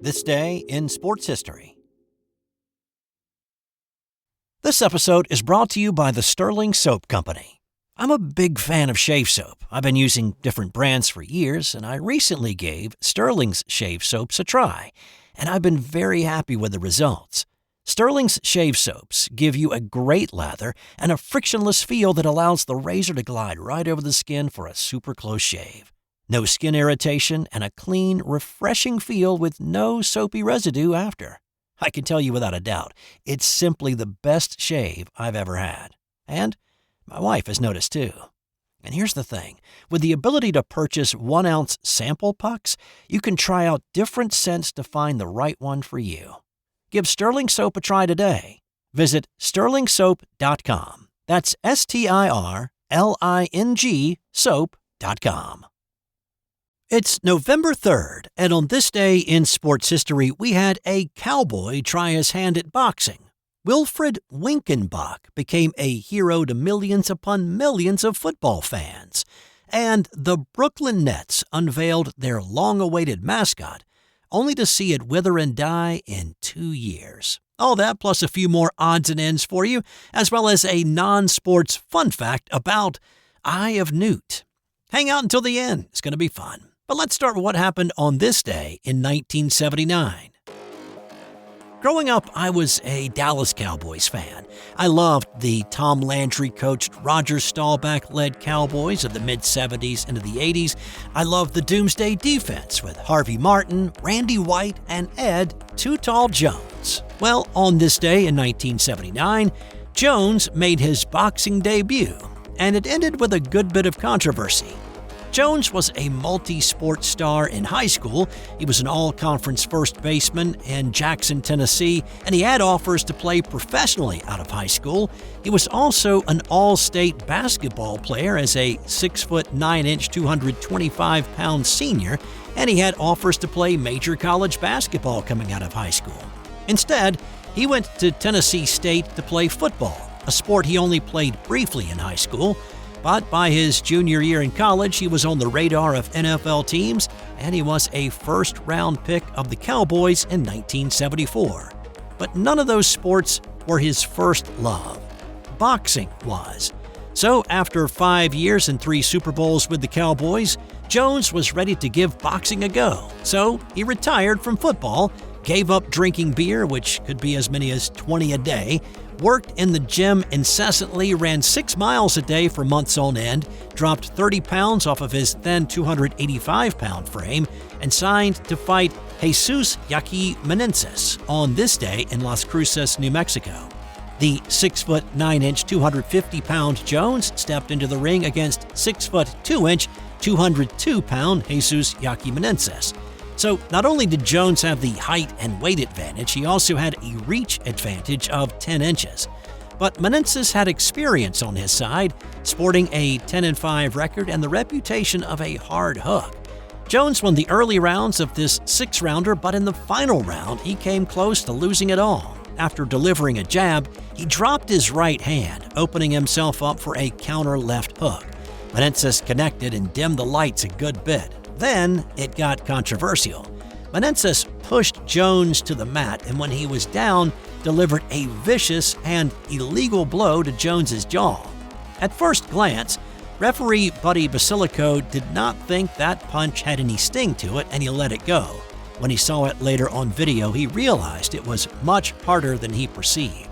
This day in sports history. This episode is brought to you by the Stirling Soap Company. I'm a big fan of shave soap. I've been using different brands for years, and I recently gave Stirling's shave soaps a try, and I've been very happy with the results. Stirling's shave soaps give you a great lather and a frictionless feel that allows the razor to glide right over the skin for a super close shave. No skin irritation and a clean, refreshing feel with no soapy residue after. I can tell you without a doubt, it's simply the best shave I've ever had. And my wife has noticed too. And here's the thing. With the ability to purchase 1-ounce sample pucks, you can try out different scents to find the right one for you. Give Stirling Soap a try today. Visit stirlingsoap.com. That's STIRLING soap.com. It's November 3rd, and on this day in sports history, we had a cowboy try his hand at boxing. Wilfred Winkenbach became a hero to millions upon millions of football fans. And the Brooklyn Nets unveiled their long-awaited mascot, only to see it wither and die in 2 years. All that plus a few more odds and ends for you, as well as a non-sports fun fact about Eye of Newt. Hang out until the end. It's going to be fun. But let's start with what happened on this day in 1979. Growing up, I was a Dallas Cowboys fan. I loved the Tom Landry-coached Roger Staubach-led Cowboys of the mid-'70s into the '80s. I loved the Doomsday Defense with Harvey Martin, Randy White, and Ed Too Tall Jones. Well, on this day in 1979, Jones made his boxing debut, and it ended with a good bit of controversy. Jones was a multi-sport star in high school. He was an all-conference first baseman in Jackson, Tennessee, and he had offers to play professionally out of high school. He was also an all-state basketball player as a 6'9", 225-pound senior, and he had offers to play major college basketball coming out of high school. Instead, he went to Tennessee State to play football, a sport he only played briefly in high school. But by his junior year in college, he was on the radar of NFL teams, and he was a first-round pick of the Cowboys in 1974. But none of those sports were his first love. Boxing was. So after 5 years and 3 Super Bowls with the Cowboys, Jones was ready to give boxing a go. So he retired from football, gave up drinking beer, which could be as many as 20 a day, worked in the gym incessantly, ran 6 miles a day for months on end, dropped 30 pounds off of his then 285-pound frame, and signed to fight Jesus Yaqui Menendez on this day in Las Cruces, New Mexico. The 6'9", 250-pound Jones stepped into the ring against 6'2", 202-pound Jesus Yaqui Menendez. So not only did Jones have the height and weight advantage, he also had a reach advantage of 10 inches. But Menendez had experience on his side, sporting a 10-5 record and the reputation of a hard hook. Jones won the early rounds of this 6-rounder, but in the final round, he came close to losing it all. After delivering a jab, he dropped his right hand, opening himself up for a counter left hook. Menendez connected and dimmed the lights a good bit. Then it got controversial. Menendez pushed Jones to the mat, and when he was down, delivered a vicious and illegal blow to Jones's jaw. At first glance, referee Buddy Basilico did not think that punch had any sting to it, and he let it go. When he saw it later on video, he realized it was much harder than he perceived.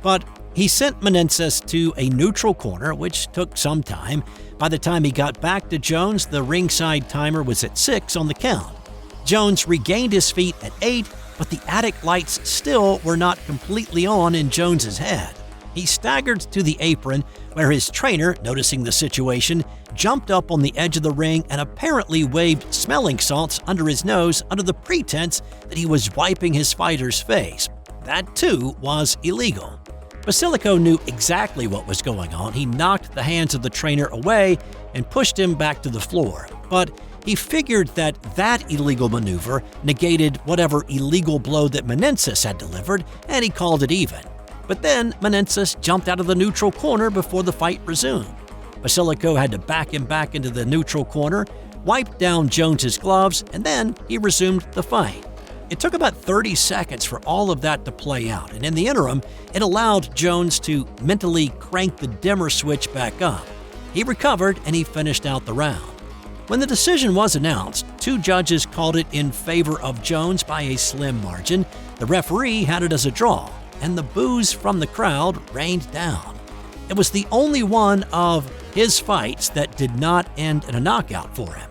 But he sent Menendez to a neutral corner, which took some time. By the time he got back to Jones, the ringside timer was at 6 on the count. Jones regained his feet at 8, but the attic lights still were not completely on in Jones's head. He staggered to the apron, where his trainer, noticing the situation, jumped up on the edge of the ring and apparently waved smelling salts under his nose under the pretense that he was wiping his fighter's face. That, too, was illegal. Basilico knew exactly what was going on. He knocked the hands of the trainer away and pushed him back to the floor. But he figured that illegal maneuver negated whatever illegal blow that Menendez had delivered, and he called it even. But then Menendez jumped out of the neutral corner before the fight resumed. Basilico had to back him back into the neutral corner, wiped down Jones's gloves, and then he resumed the fight. It took about 30 seconds for all of that to play out, and in the interim, it allowed Jones to mentally crank the dimmer switch back up. He recovered and he finished out the round. When the decision was announced, 2 judges called it in favor of Jones by a slim margin. The referee had it as a draw, and the boos from the crowd rained down. It was the only one of his fights that did not end in a knockout for him.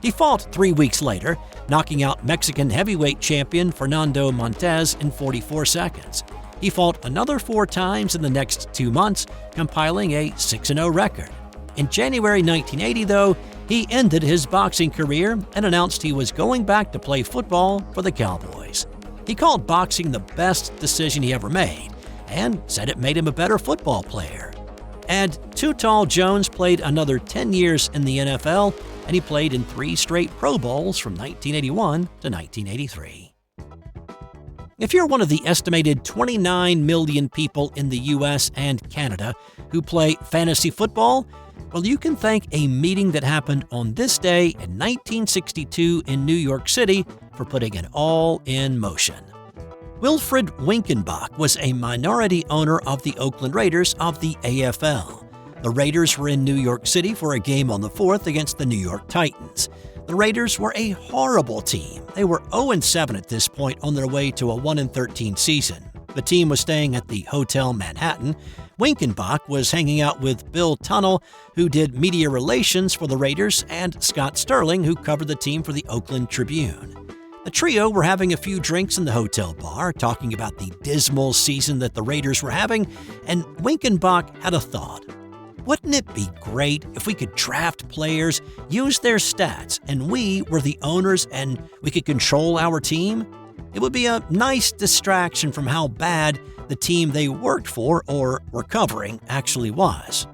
He fought 3 weeks later, knocking out Mexican heavyweight champion Fernando Montez in 44 seconds. He fought another 4 times in the next 2 months, compiling a 6-0 record. In January 1980, though, he ended his boxing career and announced he was going back to play football for the Cowboys. He called boxing the best decision he ever made and said it made him a better football player. And Too Tall Jones played another 10 years in the NFL, and he played in 3 straight Pro Bowls from 1981 to 1983. If you're one of the estimated 29 million people in the U.S. and Canada who play fantasy football, well, you can thank a meeting that happened on this day in 1962 in New York City for putting it all in motion. Wilfred Winkenbach was a minority owner of the Oakland Raiders of the AFL. The Raiders were in New York City for a game on the 4th against the New York Titans. The Raiders were a horrible team. They were 0-7 at this point on their way to a 1-13 season. The team was staying at the Hotel Manhattan. Winkenbach was hanging out with Bill Tunnell, who did media relations for the Raiders, and Scott Stirling, who covered the team for the Oakland Tribune. The trio were having a few drinks in the hotel bar, talking about the dismal season that the Raiders were having, and Winkenbach had a thought. Wouldn't it be great if we could draft players, use their stats, and we were the owners and we could control our team? It would be a nice distraction from how bad the team they worked for or were covering actually was.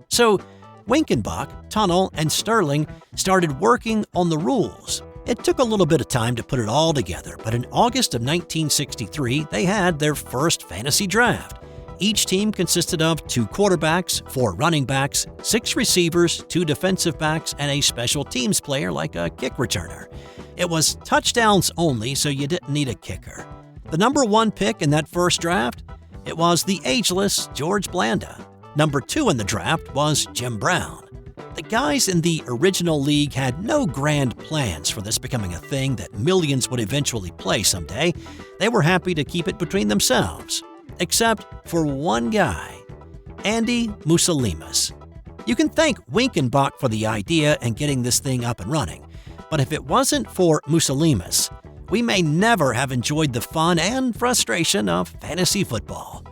So Winkenbach, Tunnell, and Stirling started working on the rules. It took a little bit of time to put it all together, but in August of 1963, they had their first fantasy draft. Each team consisted of 2 quarterbacks, 4 running backs, 6 receivers, 2 defensive backs, and a special teams player like a kick returner. It was touchdowns only, so you didn't need a kicker. The number 1 pick in that first draft? It was the ageless George Blanda. Number 2 in the draft was Jim Brown. The guys in the original league had no grand plans for this becoming a thing that millions would eventually play someday. They were happy to keep it between themselves. Except for one guy, Andy Musolimas. You can thank Winkenbach for the idea and getting this thing up and running, but if it wasn't for Musolimas, we may never have enjoyed the fun and frustration of fantasy football.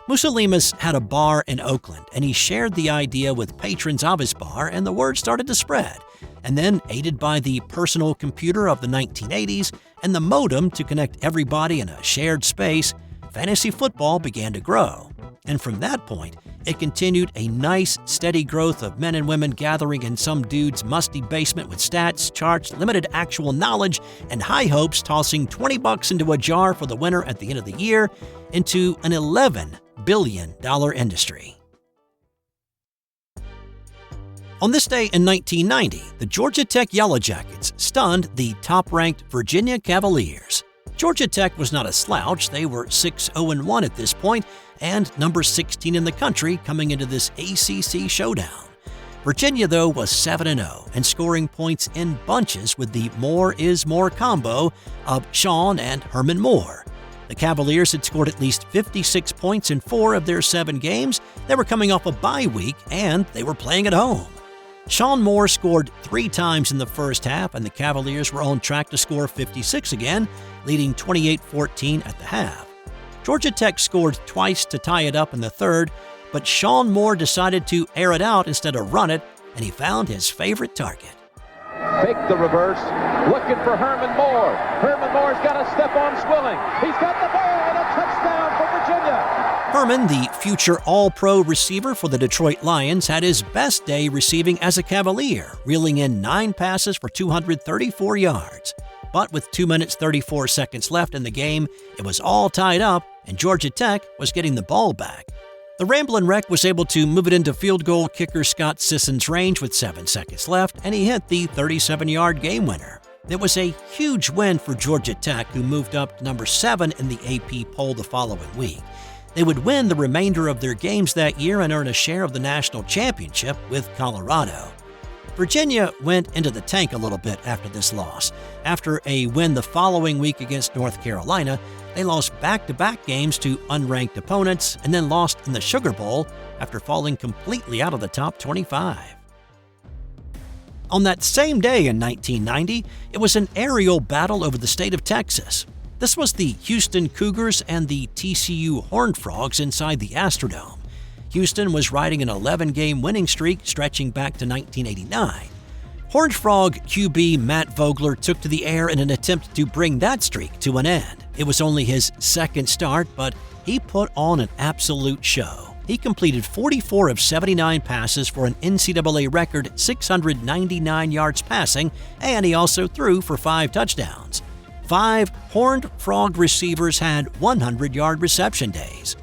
Musolimas had a bar in Oakland, and he shared the idea with patrons of his bar, and the word started to spread. And then, aided by the personal computer of the 1980s and the modem to connect everybody in a shared space, fantasy football began to grow. And from that point, it continued a nice, steady growth of men and women gathering in some dude's musty basement with stats, charts, limited actual knowledge, and high hopes, tossing $20 into a jar for the winner at the end of the year into an $11 billion industry. On this day in 1990, the Georgia Tech Yellow Jackets stunned the top-ranked Virginia Cavaliers. Georgia Tech was not a slouch. They were 6-0-1 at this point and number 16 in the country coming into this ACC showdown. Virginia, though, was 7-0 and scoring points in bunches with the more is more combo of Sean and Herman Moore. The Cavaliers had scored at least 56 points in 4 of their 7 games. They were coming off a bye week and they were playing at home. Sean Moore scored 3 times in the first half, and the Cavaliers were on track to score 56 again, leading 28-14 at the half. Georgia Tech scored twice to tie it up in the third, but Sean Moore decided to air it out instead of run it, and he found his favorite target. Fake the reverse, looking for Herman Moore. Herman Moore's got a step on Swilling. He's got the ball and a touchdown for Virginia. Herman, the future All-Pro receiver for the Detroit Lions, had his best day receiving as a Cavalier, reeling in 9 passes for 234 yards. But with 2 minutes 34 seconds left in the game, it was all tied up, and Georgia Tech was getting the ball back. The Ramblin' Wreck was able to move it into field goal kicker Scott Sisson's range with 7 seconds left, and he hit the 37-yard game winner. It was a huge win for Georgia Tech, who moved up to number 7 in the AP poll the following week. They would win the remainder of their games that year and earn a share of the national championship with Colorado. Virginia went into the tank a little bit after this loss. After a win the following week against North Carolina, they lost back-to-back games to unranked opponents and then lost in the Sugar Bowl after falling completely out of the top 25. On that same day in 1990, it was an aerial battle over the state of Texas. This was the Houston Cougars and the TCU Horned Frogs inside the Astrodome. Houston was riding an 11-game winning streak stretching back to 1989. Horned Frog QB Matt Vogler took to the air in an attempt to bring that streak to an end. It was only his second start, but he put on an absolute show. He completed 44 of 79 passes for an NCAA record 699 yards passing, and he also threw for 5 touchdowns. 5 Horned Frog receivers had 100-yard reception days.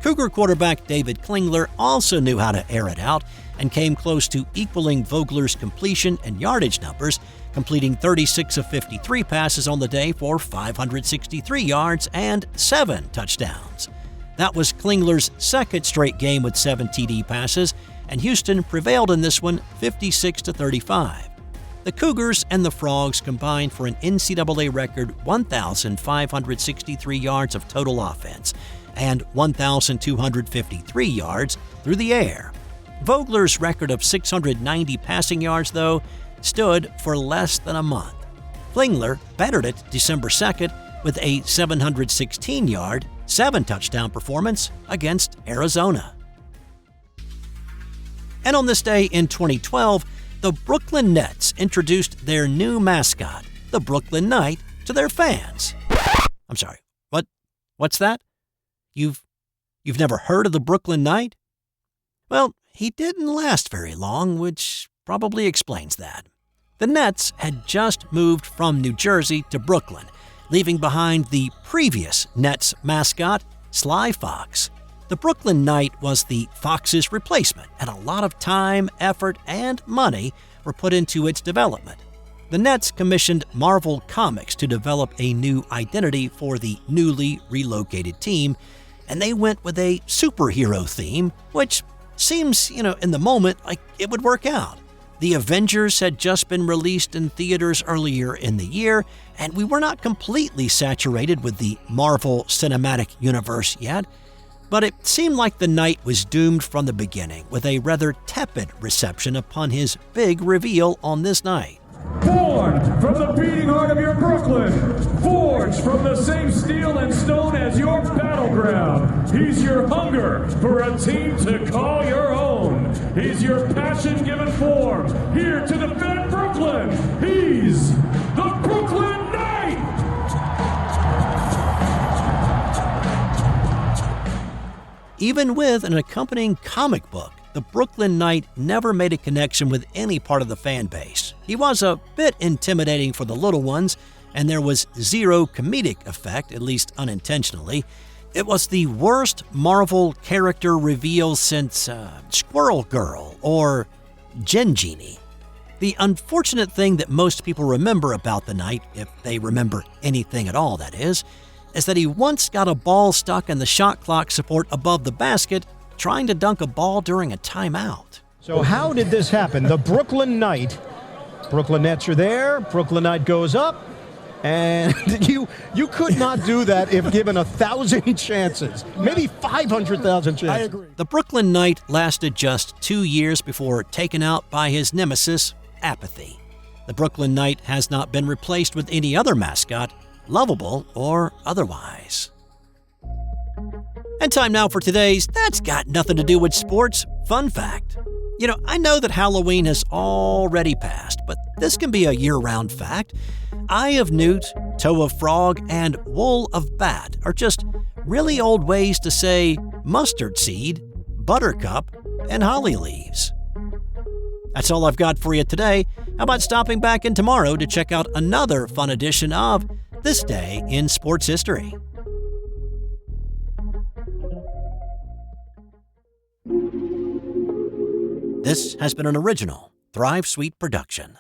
Cougar quarterback David Klingler also knew how to air it out and came close to equaling Vogler's completion and yardage numbers, completing 36 of 53 passes on the day for 563 yards and 7 touchdowns. That was Klingler's second straight game with 7 TD passes, and Houston prevailed in this one 56-35. The Cougars and the Frogs combined for an NCAA record 1,563 yards of total offense and 1,253 yards through the air. Vogler's record of 690 passing yards, though, stood for less than a month. Klingler bettered it December 2nd with a 716-yard, 7-touchdown performance against Arizona. And on this day in 2012, the Brooklyn Nets introduced their new mascot, the Brooklyn Knight, to their fans. I'm sorry, what's that? You've never heard of the Brooklyn Knight? Well, he didn't last very long, which probably explains that. The Nets had just moved from New Jersey to Brooklyn, leaving behind the previous Nets mascot, Sly Fox. The Brooklyn Knight was the Fox's replacement, and a lot of time, effort, and money were put into its development. The Nets commissioned Marvel Comics to develop a new identity for the newly relocated team, and they went with a superhero theme, which seems, in the moment like it would work out. The Avengers had just been released in theaters earlier in the year, and we were not completely saturated with the Marvel Cinematic Universe yet, but it seemed like the Knight was doomed from the beginning, with a rather tepid reception upon his big reveal on this night. Born from the beating heart of your Brooklyn, forged from the same steel and stone as your battleground. He's your hunger for a team to call your own. He's your passion given form, here to defend Brooklyn. He's the Brooklyn Knight! Even with an accompanying comic book, the Brooklyn Knight never made a connection with any part of the fan base. He was a bit intimidating for the little ones, and there was zero comedic effect, at least unintentionally. It was the worst Marvel character reveal since Squirrel Girl or Gen Genie. The unfortunate thing that most people remember about the Knight, if they remember anything at all that is that he once got a ball stuck in the shot clock support above the basket trying to dunk a ball during a timeout. So how did this happen? The Brooklyn Knight, Brooklyn Nets are there, Brooklyn Knight goes up, and you could not do that if given 1,000 chances, maybe 500,000 chances. I agree. The Brooklyn Knight lasted just 2 years before taken out by his nemesis, apathy. The Brooklyn Knight has not been replaced with any other mascot, lovable or otherwise. And time now for today's That's Got Nothing to Do with Sports fun fact. I know that Halloween has already passed, but this can be a year-round fact. Eye of newt, toe of frog, and wool of bat are just really old ways to say mustard seed, buttercup, and holly leaves. That's all I've got for you today. How about stopping back in tomorrow to check out another fun edition of This Day in Sports History? This has been an original Thrive Suite production.